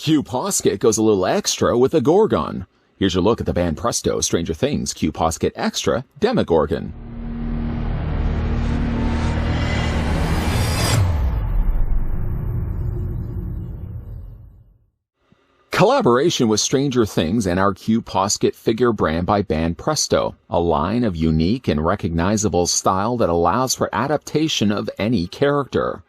QPosket goes a little extra with a Gorgon. Here's your look at the Banpresto Stranger Things QPosket Extra Demogorgon. Collaboration with Stranger Things and our QPosket figure brand by Banpresto, a line of unique and recognizable style that allows for adaptation of any character.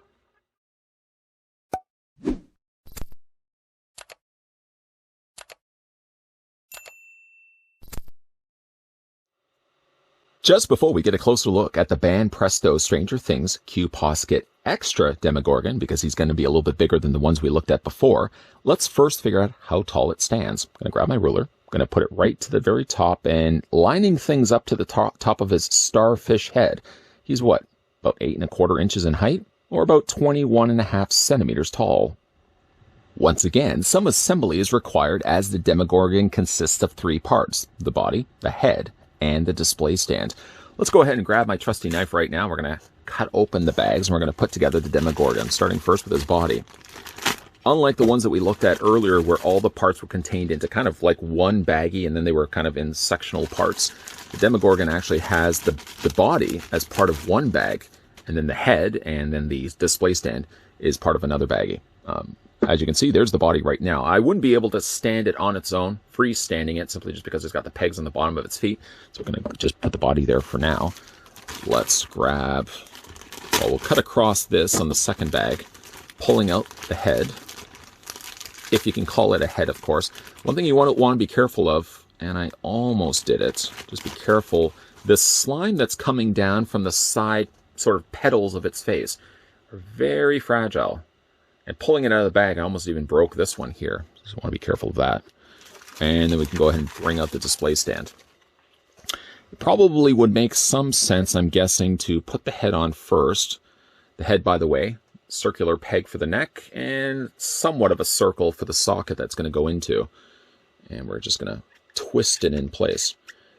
Just before we get a closer look at the Banpresto Stranger Things QPosket Extra Demogorgon, because he's going to be a little bit bigger than the ones we looked at before, let's first figure out how tall it stands. I'm going to grab my ruler, I'm going to put it right to the very top, and lining things up to the top of his starfish head. He's what, about 8¼ inches in height, or about 21½ centimeters tall. Once again, some assembly is required as the Demogorgon consists of 3 parts: the body, the head, and the display stand. Let's go ahead and grab my trusty knife right now. We're going to cut open the bags and we're going to put together the Demogorgon, starting first with his body. Unlike the ones that we looked at earlier where all the parts were contained into kind of like one baggie and then they were kind of in sectional parts, the Demogorgon actually has the body as part of one bag, and then the head and then the display stand is part of another baggie. As you can see, there's the body right now. I wouldn't be able to stand it on its own, freestanding it, simply just because it's got the pegs on the bottom of its feet. So we're going to just put the body there for now. Let's grab, well, we'll cut across this on the second bag, pulling out the head, if you can call it a head, of course. One thing you want to be careful of, and I almost did it, just be careful, the slime that's coming down from the side sort of petals of its face are very fragile. And pulling it out of the bag, I almost even broke this one here. So I want to be careful of that. And then we can go ahead and bring out the display stand. It probably would make some sense, I'm guessing, to put the head on first. The head, by the way, circular peg for the neck, and somewhat of a circle for the socket that's going to go into. And we're just going to twist it in place.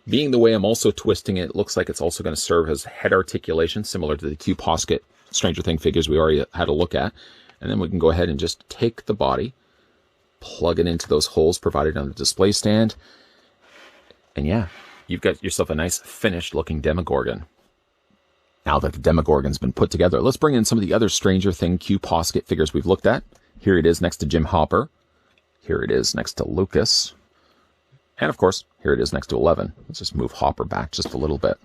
Being the way I'm also twisting it, it looks like it's also going to serve as head articulation, similar to the QPosket Stranger Things figures we already had a look at. And then we can go ahead and just take the body, plug it into those holes provided on the display stand. And yeah, you've got yourself a nice finished looking Demogorgon. Now that the Demogorgon's been put together, let's bring in some of the other Stranger Things QPosket figures we've looked at. Here it is next to Jim Hopper. Here it is next to Lucas. And of course, here it is next to 11. Let's just move Hopper back just a little bit.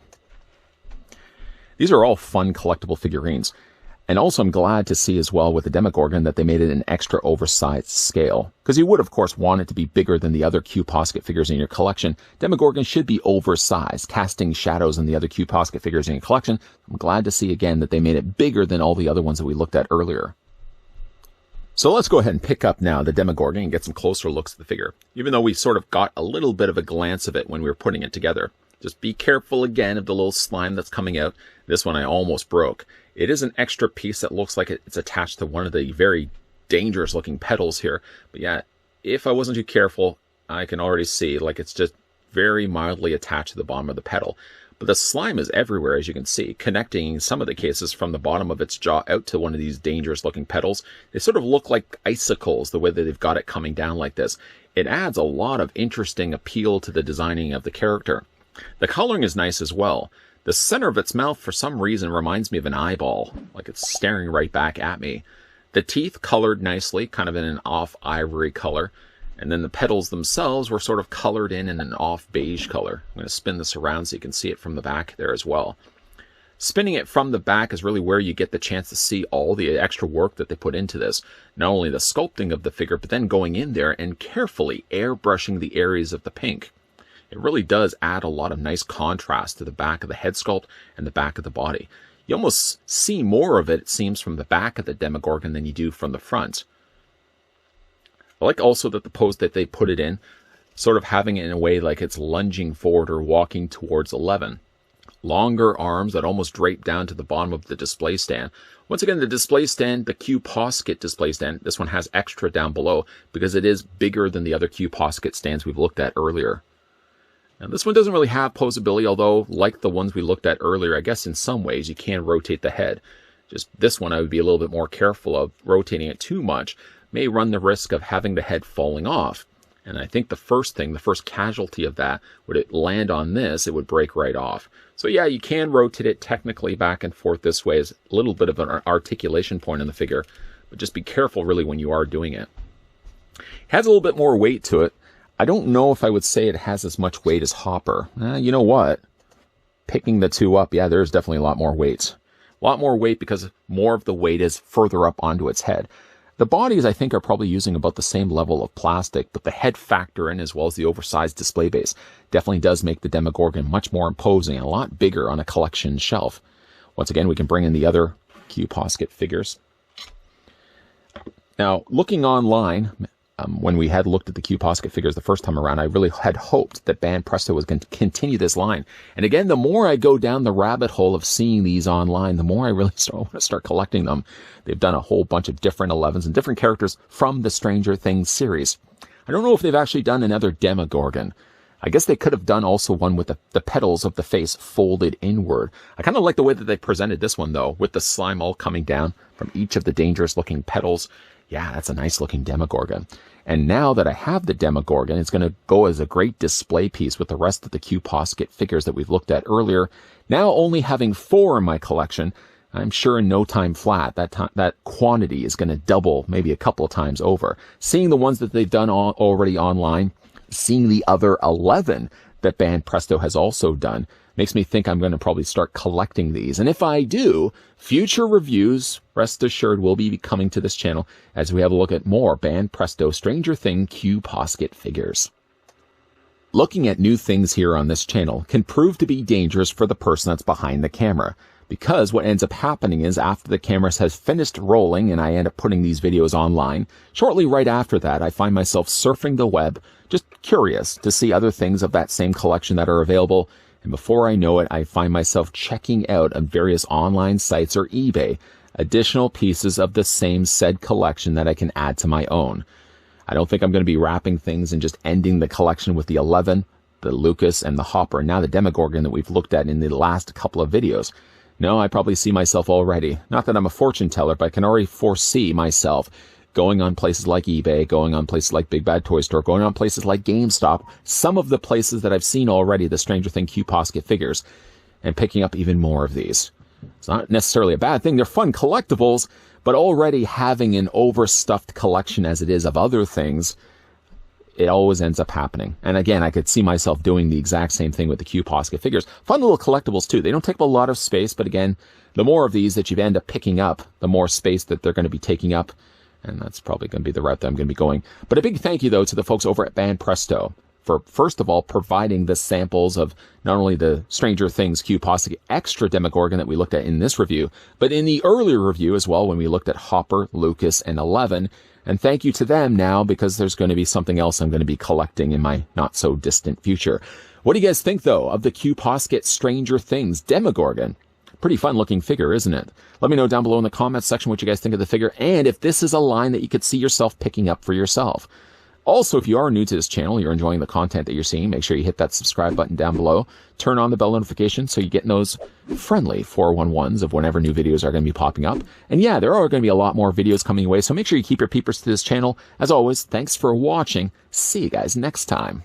These are all fun collectible figurines. And also I'm glad to see as well with the Demogorgon that they made it an extra oversized scale. Because you would of course want it to be bigger than the other QPosket figures in your collection. Demogorgon should be oversized, casting shadows in the other QPosket figures in your collection. I'm glad to see again that they made it bigger than all the other ones that we looked at earlier. So let's go ahead and pick up now the Demogorgon and get some closer looks at the figure. Even though we sort of got a little bit of a glance of it when we were putting it together. Just be careful again of the little slime that's coming out. This one I almost broke. It is an extra piece that looks like it's attached to one of the very dangerous looking petals here. But yeah, if I wasn't too careful, I can already see like it's just very mildly attached to the bottom of the petal. But the slime is everywhere, as you can see, connecting in some of the cases from the bottom of its jaw out to one of these dangerous looking petals. They sort of look like icicles, the way that they've got it coming down like this. It adds a lot of interesting appeal to the designing of the character. The coloring is nice as well. The center of its mouth, for some reason, reminds me of an eyeball, like it's staring right back at me. The teeth colored nicely, kind of in an off ivory color. And then the petals themselves were sort of colored in an off beige color. I'm going to spin this around so you can see it from the back there as well. Spinning it from the back is really where you get the chance to see all the extra work that they put into this. Not only the sculpting of the figure, but then going in there and carefully airbrushing the areas of the pink. It really does add a lot of nice contrast to the back of the head sculpt and the back of the body. You almost see more of it, it seems, from the back of the Demogorgon than you do from the front. I like also that the pose that they put it in, sort of having it in a way like it's lunging forward or walking towards 11. Longer arms that almost drape down to the bottom of the display stand. Once again, the display stand, the QPosket display stand, this one has extra down below because it is bigger than the other QPosket stands we've looked at earlier. Now, this one doesn't really have posability, although, like the ones we looked at earlier, I guess in some ways you can rotate the head. Just this one I would be a little bit more careful of rotating it too much. may run the risk of having the head falling off. And I think the first casualty of that, would it land on this, it would break right off. So yeah, you can rotate it technically back and forth this way as a little bit of an articulation point in the figure, but just be careful really when you are doing it. It has a little bit more weight to it. I don't know if I would say it has as much weight as Hopper. You know what? Picking the two up, yeah, there's definitely a lot more weight. A lot more weight because more of the weight is further up onto its head. The bodies, I think, are probably using about the same level of plastic, but the head factor in, as well as the oversized display base, definitely does make the Demogorgon much more imposing and a lot bigger on a collection shelf. Once again, we can bring in the other QPosket figures. Now, looking online, when we had looked at the QPosket figures the first time around, I really had hoped that Banpresto was going to continue this line. And again, the more I go down the rabbit hole of seeing these online, the more I really want to start collecting them. They've done a whole bunch of different 11s and different characters from the Stranger Things series. I don't know if they've actually done another Demogorgon. I guess they could have done also one with the petals of the face folded inward. I kind of like the way that they presented this one, though, with the slime all coming down from each of the dangerous-looking petals. Yeah, that's a nice-looking Demogorgon. And now that I have the Demogorgon, it's going to go as a great display piece with the rest of the QPosket figures that we've looked at earlier. Now only having 4 in my collection, I'm sure in no time flat, that quantity is going to double maybe a couple of times over. Seeing the ones that they've done already online, seeing the other 11 that Banpresto has also done, makes me think I'm going to probably start collecting these. And if I do, future reviews, rest assured, will be coming to this channel as we have a look at more Banpresto Stranger Things QPosket figures. Looking at new things here on this channel can prove to be dangerous for the person that's behind the camera, because what ends up happening is after the camera has finished rolling and I end up putting these videos online, shortly right after that I find myself surfing the web, just curious to see other things of that same collection that are available. And before I know it, I find myself checking out on various online sites or eBay additional pieces of the same said collection that I can add to my own. I don't think I'm going to be wrapping things and just ending the collection with the 11, the Lucas, and the Hopper, and now the Demogorgon that we've looked at in the last couple of videos. No, I probably see myself already. Not that I'm a fortune teller, but I can already foresee myself going on places like eBay, going on places like Big Bad Toy Store, going on places like GameStop, some of the places that I've seen already, the Stranger Things QPosket figures, and picking up even more of these. It's not necessarily a bad thing. They're fun collectibles, but already having an overstuffed collection as it is of other things, it always ends up happening. And again, I could see myself doing the exact same thing with the QPosket figures. Fun little collectibles too. They don't take up a lot of space, but again, the more of these that you end up picking up, the more space that they're going to be taking up. And that's probably going to be the route that I'm going to be going. But a big thank you, though, to the folks over at Banpresto for, first of all, providing the samples of not only the Stranger Things QPosket extra Demogorgon that we looked at in this review, but in the earlier review as well when we looked at Hopper, Lucas, and 11. And thank you to them now because there's going to be something else I'm going to be collecting in my not-so-distant future. What do you guys think, though, of the QPosket Stranger Things Demogorgon? Pretty fun-looking figure, isn't it? Let me know down below in the comments section what you guys think of the figure, and if this is a line that you could see yourself picking up for yourself. Also, if you are new to this channel, you're enjoying the content that you're seeing, make sure you hit that subscribe button down below. Turn on the bell notification so you get those friendly 411s of whenever new videos are going to be popping up. And yeah, there are going to be a lot more videos coming your way, so make sure you keep your peepers to this channel. As always, thanks for watching. See you guys next time.